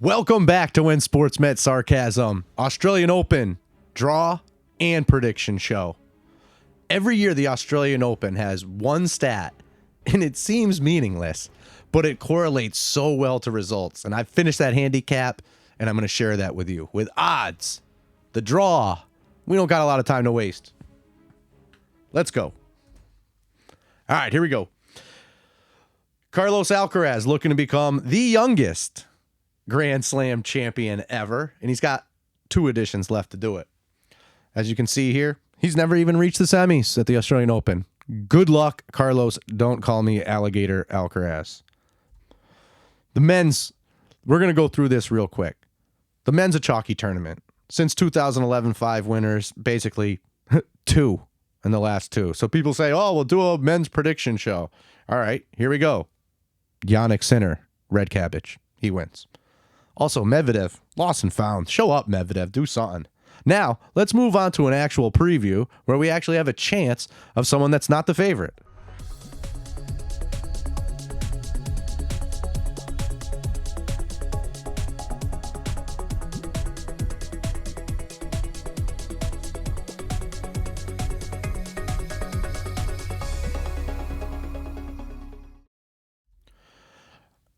Welcome back to When Sports Met Sarcasm, Australian Open, draw, and prediction show. Every year the Australian Open has one stat, and it seems meaningless, but it correlates so well to results. And I've finished that handicap, and I'm going to share that with you. With odds, the draw, we don't got a lot of time to waste. Let's go. All right, here we go. Carlos Alcaraz looking to become the youngest Grand Slam champion ever, and he's got 2 editions left to do it. As you can see here, he's never even reached the semis at the Australian Open. Good luck, Carlos. Don't call me Alligator Alcaraz. The men's, we're going to go through this real quick. The men's a chalky tournament. Since 2011, 5 winners, basically 2 in the last 2. So people say, oh, we'll do a men's prediction show. All right, here we go. Yannick Sinner, red cabbage. He wins. Also, Medvedev, lost and found. Show up, Medvedev. Do something. Now, let's move on to an actual preview where we actually have a chance of someone that's not the favorite.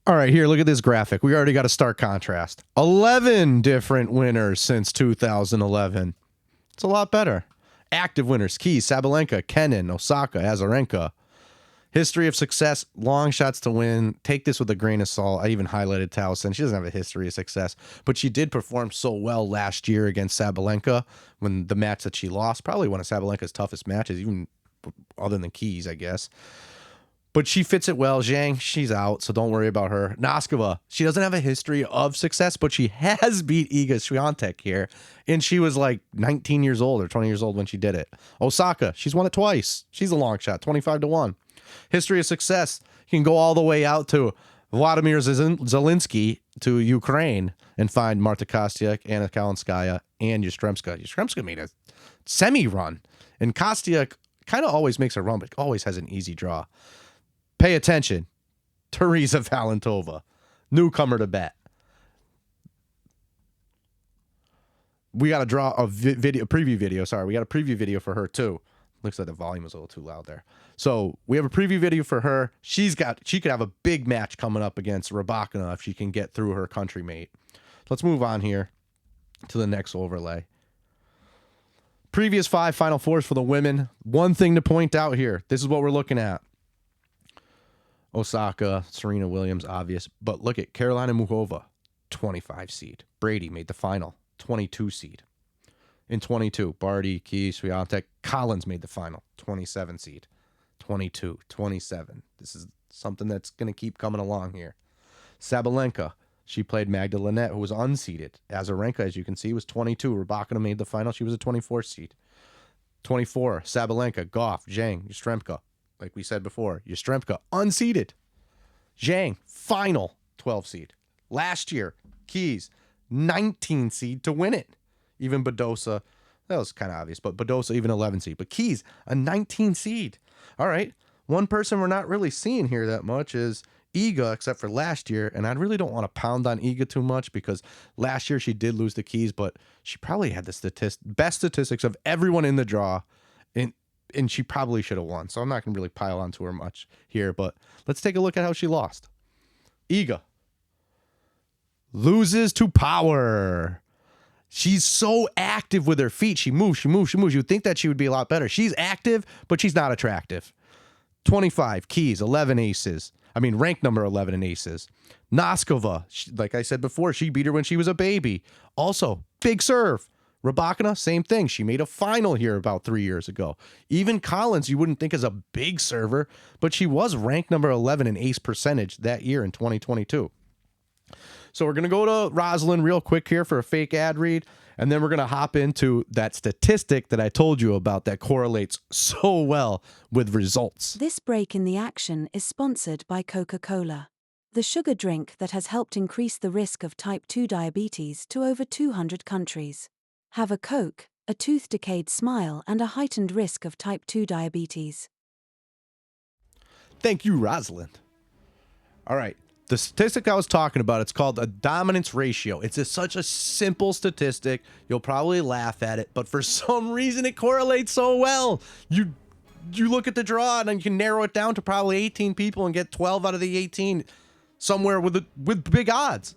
All right, here, look at this graphic. We already got a stark contrast. 11 different winners since 2011. It's a lot better. Active winners: Keys, Sabalenka, Kenin, Osaka, Azarenka. History of success: long shots to win. Take this with a grain of salt. I even highlighted Towson. She doesn't have a history of success, but she did perform so well last year against Sabalenka when the match that she lost, probably one of Sabalenka's toughest matches, even other than Keys, I guess. But she fits it well. Zhang, she's out, so don't worry about her. Noskova, she doesn't have a history of success, but she has beat Iga Swiatek here, and she was like 19 years old or 20 years old when she did it. Osaka, she's won it twice. She's a long shot, 25-1. History of success, you can go all the way out to Vladimir Zelensky to Ukraine and find Marta Kostyuk, Anna Kalinskaya, and Yastremska. Yastremska made a semi-run, and Kostyuk kind of always makes a run, but always has an easy draw. Pay attention. Teresa Valentova, newcomer to bet. We got to draw a preview video. Sorry, we got a preview video for her too. Looks like the volume was a little too loud there. So we have a preview video for her. She could have a big match coming up against Rybakina if she can get through her country mate. Let's move on here to the next overlay. Previous 5 Final Fours for the women. One thing to point out here. This is what we're looking at. Osaka, Serena Williams, obvious. But look at Carolina Muchova, 25 seed. Brady made the final, 22 seed. In 22, Barty, Keys, Swiatek, Collins made the final, 27 seed. 22, 27. This is something that's going to keep coming along here. Sabalenka, she played Magda Linette, who was unseeded. Azarenka, as you can see, was 22. Rybakina made the final. She was a 24 seed. 24, Sabalenka, Goff, Zhang, Yastremka. Like we said before, Yastremka, unseeded. Zhang, final, 12 seed. Last year, Keys, 19 seed to win it. Even Badosa, that was kind of obvious, but Badosa, even 11 seed. But Keys, a 19 seed. All right, one person we're not really seeing here that much is Iga, except for last year. And I really don't want to pound on Iga too much because last year she did lose the Keys, but she probably had the best statistics of everyone in the draw. And she probably should have won. So I'm not going to really pile on to her much here, but let's take a look at how she lost. Iga loses to power. She's so active with her feet. She moves. You'd think that she would be a lot better. She's active, but she's not attractive. 25, Keys, 11 aces. Ranked number 11 in aces. Noskova, like I said before, she beat her when she was a baby. Also, big serve. Rybakina, same thing. She made a final here about 3 years ago. Even Collins, you wouldn't think is a big server, but she was ranked number 11 in ace percentage that year in 2022. So we're going to go to Rosalind real quick here for a fake ad read, and then we're going to hop into that statistic that I told you about that correlates so well with results. This break in the action is sponsored by Coca-Cola, the sugar drink that has helped increase the risk of type 2 diabetes to over 200 countries. Have a Coke, a tooth decayed smile, and a heightened risk of type 2 diabetes. Thank you, Rosalind. All right, The statistic I was talking about, it's called a dominance ratio. It's such a simple statistic. You'll probably laugh at it, but for some reason it correlates so well. You look at the draw and you can narrow it down to probably 18 people and get 12 out of the 18 somewhere with big odds.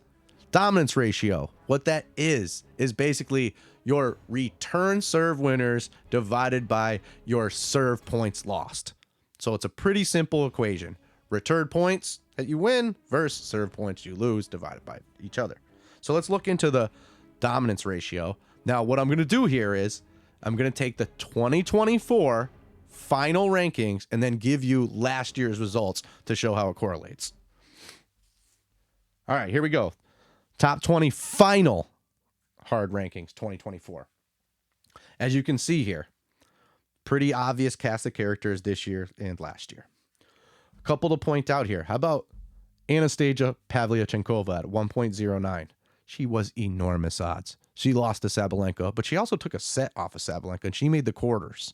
Dominance ratio, what that is basically your return serve winners divided by your serve points lost. So it's a pretty simple equation. Return points that you win versus serve points you lose divided by each other. So let's look into the dominance ratio. Now, what I'm going to do here is I'm going to take the 2024 final rankings and then give you last year's results to show how it correlates. All right, here we go. Top 20 final hard rankings 2024. As you can see here, pretty obvious cast of characters this year and last year. A couple to point out here. How about Anastasia Pavlyuchenkova at 1.09? She was enormous odds. She lost to Sabalenka, but she also took a set off of Sabalenka, and she made the quarters.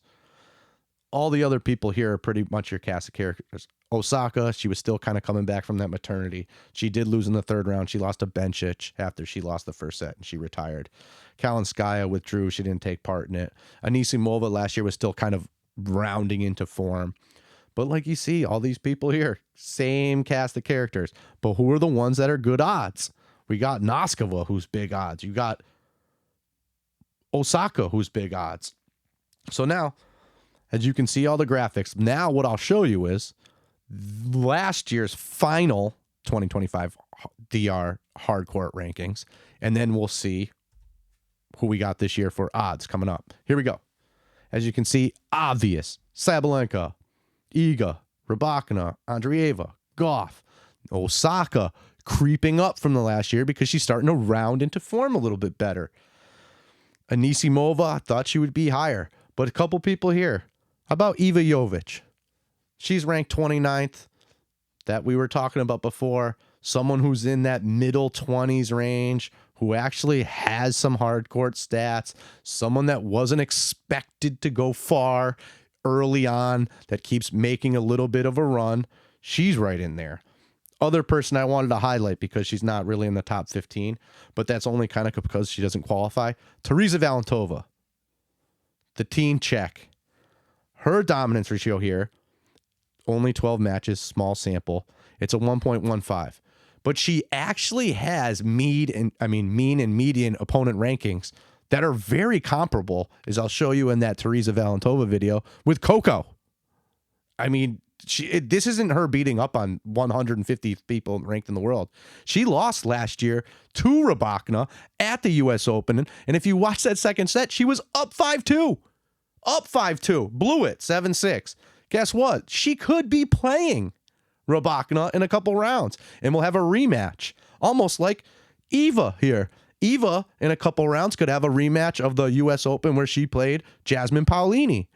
All the other people here are pretty much your cast of characters. Osaka, she was still kind of coming back from that maternity. She did lose in the third round. She lost to Bencic after she lost the first set, and she retired. Kalinskaya withdrew. She didn't take part in it. Anisimova last year was still kind of rounding into form. But like you see, all these people here, same cast of characters. But who are the ones that are good odds? We got Noskova, who's big odds. You got Osaka, who's big odds. So now, as you can see all the graphics, now what I'll show you is last year's final 2025 DR hardcourt rankings. And then we'll see who we got this year for odds coming up. Here we go. As you can see, obvious. Sabalenka, Iga, Rybakina, Andreeva, Goff, Osaka creeping up from the last year because she's starting to round into form a little bit better. Anisimova, I thought she would be higher, but a couple people here. How about Iva Jovic? She's ranked 29th, that we were talking about before. Someone who's in that middle 20s range, who actually has some hardcourt stats. Someone that wasn't expected to go far early on, that keeps making a little bit of a run. She's right in there. Other person I wanted to highlight because she's not really in the top 15, but that's only kind of because she doesn't qualify. Teresa Valentova, the teen Czech. Her dominance ratio here, only 12 matches, small sample. It's a 1.15. But she actually has mean and median opponent rankings that are very comparable, as I'll show you in that Teresa Valentova video, with Coco. I mean, this isn't her beating up on 150 people ranked in the world. She lost last year to Rybakina at the U.S. Open. And if you watch that second set, she was up 5-2. Up 5-2. Blew it, 7-6. Guess what? She could be playing Rybakina in a couple rounds. And we'll have a rematch. Almost like Eva here. Eva, in a couple rounds, could have a rematch of the U.S. Open where she played Jasmine Paolini.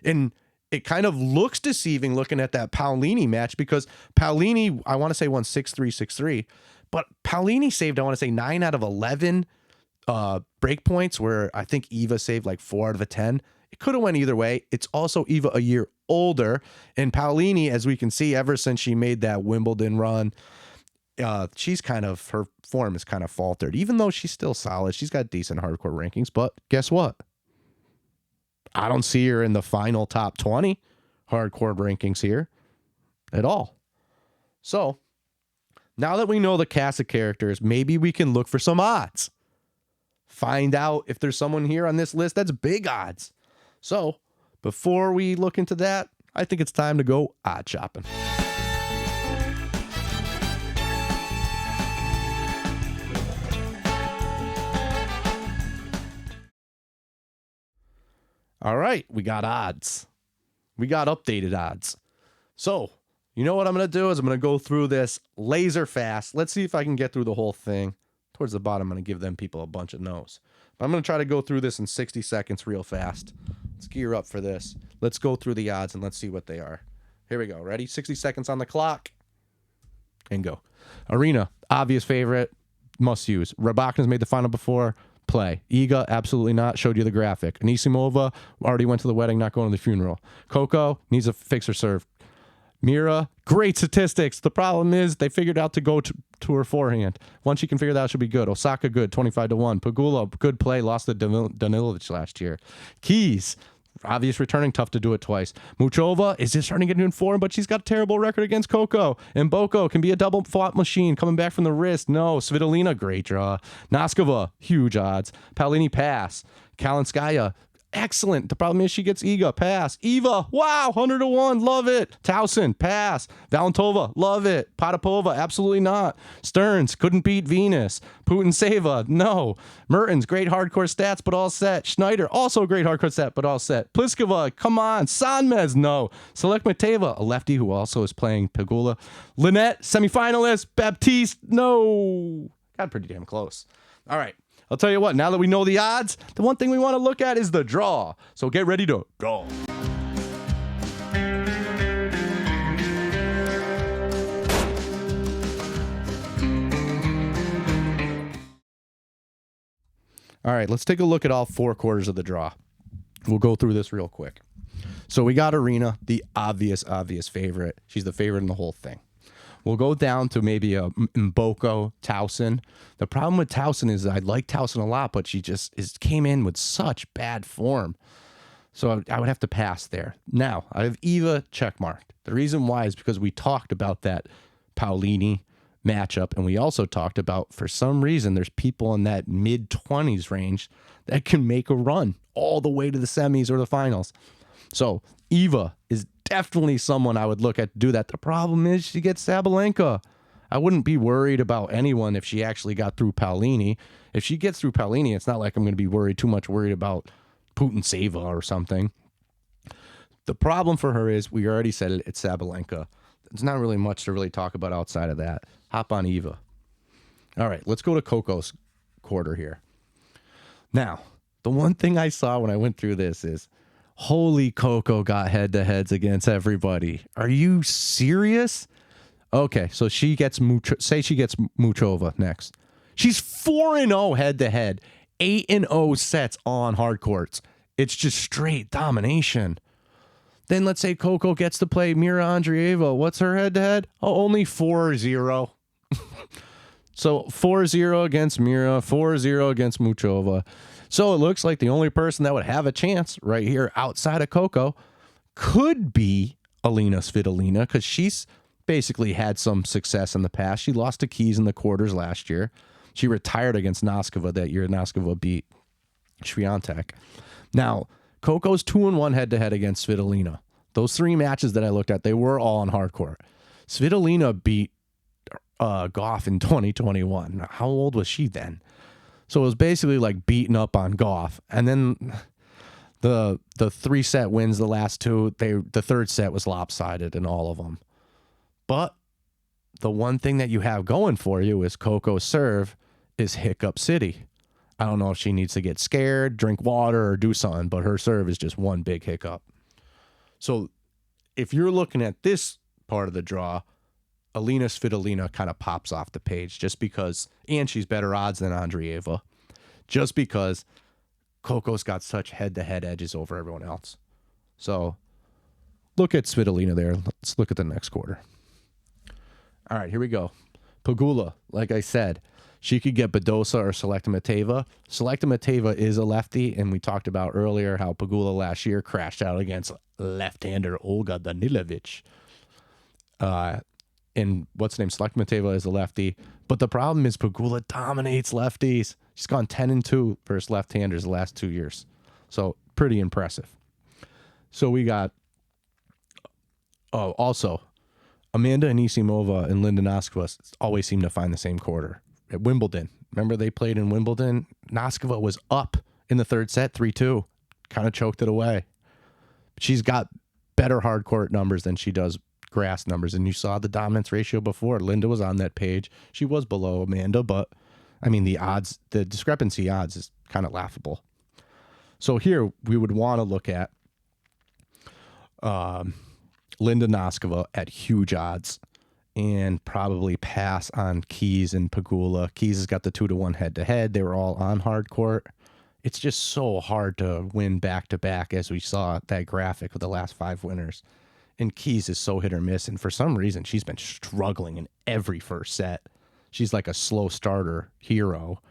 And it kind of looks deceiving looking at that Paolini match because Paolini, I want to say, won 6-3, 6-3. But Paolini saved, I want to say, 9 out of 11 break points, where I think Eva saved like 4 out of 10. It could have went either way. It's also Eva a year older. And Paolini, as we can see, ever since she made that Wimbledon run, her form is kind of faltered. Even though she's still solid, she's got decent hardcore rankings. But guess what? I don't see her in the final top 20 hardcore rankings here at all. So now that we know the cast of characters, maybe we can look for some odds. Find out if there's someone here on this list that's big odds. So before we look into that, I think it's time to go odd shopping. All right, we got odds. We got updated odds. So, you know what I'm going to do is I'm going to go through this laser fast. Let's see if I can get through the whole thing. Towards the bottom, I'm going to give them people a bunch of no's. But I'm going to try to go through this in 60 seconds real fast. Let's gear up for this. Let's go through the odds and let's see what they are. Here we go. Ready? 60 seconds on the clock. And go. Arena, obvious favorite. Must use. Rybakina's made the final before. Play. Iga, absolutely not. Showed you the graphic. Anisimova already went to the wedding, not going to the funeral. Coco needs to fix her serve. Mira, great statistics. The problem is they figured out to go to her forehand. Once she can figure that out, she'll be good. Osaka, good, 25-1. Pegula, good play, lost to Danilovic last year. Keys, obvious returning, tough to do it twice. Muchova is just starting to get in form, but she's got a terrible record against Coco. And Boko can be a double flop machine coming back from the wrist. No. Svitolina, great draw. Noskova, huge odds. Paolini, pass. Kalinskaya, excellent. The problem is she gets Iga, pass. Eva, wow, 100-1, love it. Towson, pass. Valentova, love it. Potapova, absolutely not. Stearns, couldn't beat Venus. Putin-Seva, no. Mertens, great hardcore stats, but all set. Schneider, also great hardcore stat, but all set. Pliskova, come on. Sanmez, no. Selekmateva, a lefty who also is playing Pegula. Lynette, semifinalist. Baptiste, no. Got pretty damn close. All right. I'll tell you what, now that we know the odds, the one thing we want to look at is the draw. So get ready to draw. All right, let's take a look at all 4 quarters of the draw. We'll go through this real quick. So we got Arena, the obvious favorite. She's the favorite in the whole thing. We'll go down to maybe a Mboko, Towson. The problem with Towson is I like Towson a lot, but she just came in with such bad form. So I would have to pass there. Now, I have Eva checkmarked. The reason why is because we talked about that Paolini matchup, and we also talked about, for some reason, there's people in that mid-20s range that can make a run all the way to the semis or the finals. So Eva is definitely someone I would look at to do that. The problem is she gets Sabalenka. I wouldn't be worried about anyone if she actually got through Paolini. If she gets through Paolini, it's not like I'm going to be too much worried about Putin-Seva or something. The problem for her is, we already said it, it's Sabalenka. There's not really much to really talk about outside of that. Hop on Eva. All right, let's go to Coco's quarter here. Now, the one thing I saw when I went through this is, holy, Coco got head-to-heads against everybody. Are you serious? Okay, so she gets Muchova next. She's 4-0 head-to-head, 8-0 sets on hard courts. It's just straight domination. Then let's say Coco gets to play Mira Andreeva. What's her head-to-head? Oh, only 4-0. So 4-0 against Mira, 4-0 against Muchova. So it looks like the only person that would have a chance right here outside of Coco could be Alina Svitolina, because she's basically had some success in the past. She lost to Keys in the quarters last year. She retired against Noskova that year. Noskova beat Swiatek. Now, Coco's 2-1 head-to-head against Svitolina. Those 3 matches that I looked at, they were all on hard court. Svitolina beat Goff in 2021. How old was she then? So it was basically like beating up on Goff. And then the 3-set wins, the last 2, the 3rd set was lopsided in all of them. But the one thing that you have going for you is Coco's serve is Hiccup City. I don't know if she needs to get scared, drink water, or do something, but her serve is just one big hiccup. So if you're looking at this part of the draw, Alina Svitolina kind of pops off the page just because, and she's better odds than Andreeva, just because Coco's got such head-to-head edges over everyone else. So look at Svitolina there. Let's look at the next quarter. All right, here we go. Pegula, like I said, she could get Badosa or Selekta-Mateva. Selekta-Mateva is a lefty, and we talked about earlier how Pegula last year crashed out against left-hander Olga Danilovic. And what's the name? Selekta-Mateva is a lefty. But the problem is Pegula dominates lefties. She's gone 10-2 versus left-handers the last 2 years. So pretty impressive. So we got, also, Amanda Anisimova and Linda Noskova always seem to find the same quarter. At Wimbledon, remember they played in Wimbledon? Noskova was up in the 3rd set, 3-2. Kind of choked it away. She's got better hard court numbers than she does grass numbers, and you saw the dominance ratio before. Linda was on that page. She was below Amanda, but I mean the discrepancy odds is kind of laughable. So here we would want to look at Linda Noskova at huge odds and probably pass on Keys and Pegula. Keys has got the 2-1 head-to-head. They were all on hard court. It's just so hard to win back-to-back, as we saw that graphic with the last 5 winners. And Keys is so hit or miss. And for some reason, she's been struggling in every first set. She's like a slow starter hero.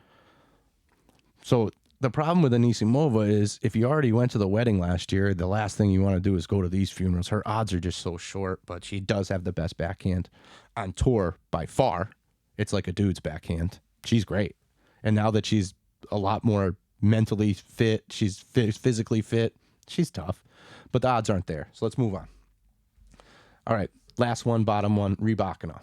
So the problem with Anisimova is if you already went to the wedding last year, the last thing you want to do is go to these funerals. Her odds are just so short, but she does have the best backhand on tour by far. It's like a dude's backhand. She's great. And now that she's a lot more mentally fit, she's physically fit, she's tough. But the odds aren't there. So let's move on. All right, last one, bottom one, Rybakina.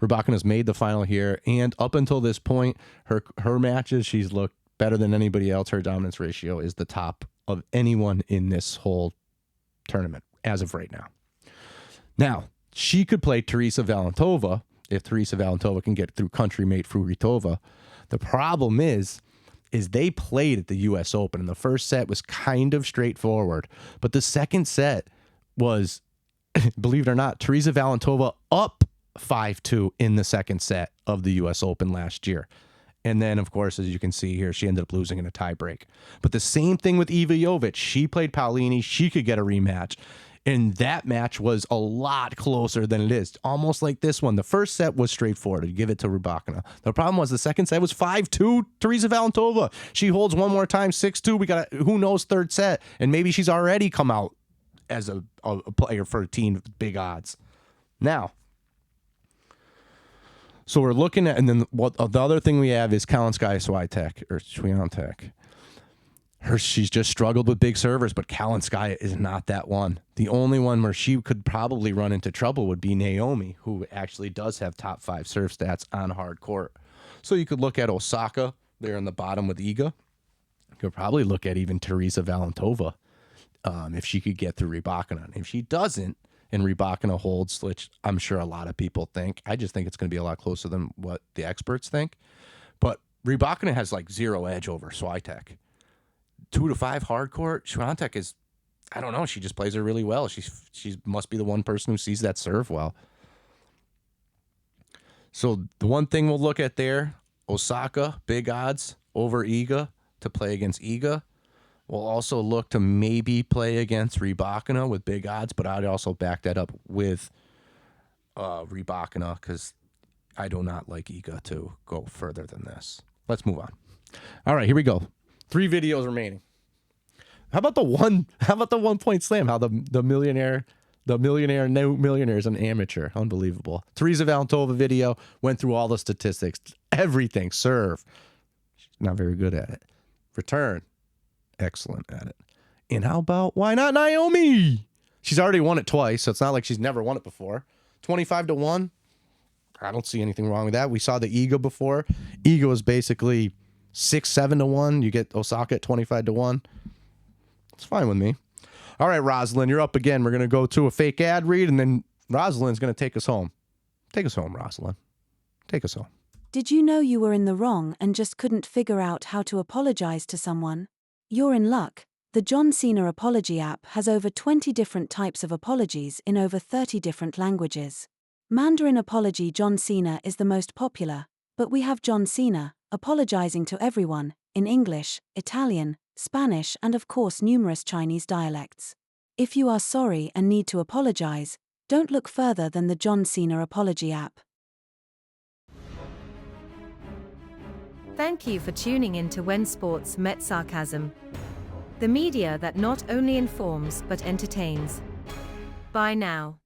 Rybakina's made the final here, and up until this point, her matches, she's looked better than anybody else. Her dominance ratio is the top of anyone in this whole tournament as of right now. Now, she could play Teresa Valentova if Teresa Valentova can get through country mate Fruhvirtova. The problem is they played at the U.S. Open, and the first set was kind of straightforward, but the second set was, believe it or not, Teresa Valentova up 5-2 in the second set of the U.S. Open last year. And then, of course, as you can see here, she ended up losing in a tiebreak. But the same thing with Iva Jovic. She played Paolini. She could get a rematch. And that match was a lot closer than it is. Almost like this one. The first set was straightforward. You give it to Rybakina. The problem was the second set was 5-2. Teresa Valentova. She holds one more time, 6-2. We got who knows third set. And maybe she's already come out as a player for a team with big odds. Now, so we're looking at, and then what the other thing we have is Kalinskaya Swiatek. She's just struggled with big servers, but Kalinskaya is not that one. The only one where she could probably run into trouble would be Naomi, who actually does have top 5 serve stats on hard court. So you could look at Osaka there in the bottom with Iga. You could probably look at even Teresa Valentova if she could get through Rybakina. If she doesn't, and Rybakina holds, which I'm sure a lot of people think. I just think it's going to be a lot closer than what the experts think. But Rybakina has like 0 edge over Swiatek. 2-5 hard court. Swiatek is, I don't know, she just plays her really well. She must be the one person who sees that serve well. So the one thing we'll look at there, Osaka, big odds over Iga to play against Iga. We'll also look to maybe play against Rybakina with big odds, but I'd also back that up with Rybakina because I do not like Iga to go further than this. Let's move on. All right, here we go. 3 videos remaining. How about the 1 point slam? How the millionaire no millionaire is an amateur. Unbelievable. Teresa Valentova video went through all the statistics, everything. Serve, she's not very good at it. Return, excellent at it. And how about, why not Naomi? She's already won it twice, so it's not like she's never won it before. 25-1. I don't see anything wrong with that. We saw the Iga before. Iga was basically 6-7-1. You get Osaka at 25-1. It's fine with me. All right, Rosalind, you're up again. We're going to go to a fake ad read, and then Rosalind's going to take us home. Take us home, Rosalind. Take us home. Did you know you were in the wrong and just couldn't figure out how to apologize to someone? You're in luck. The John Cena Apology app has over 20 different types of apologies in over 30 different languages. Mandarin Apology John Cena is the most popular, but we have John Cena, apologizing to everyone, in English, Italian, Spanish, and of course numerous Chinese dialects. If you are sorry and need to apologize, don't look further than the John Cena Apology app. Thank you for tuning in to When Sports Met Sarcasm. The media that not only informs but entertains. Bye now.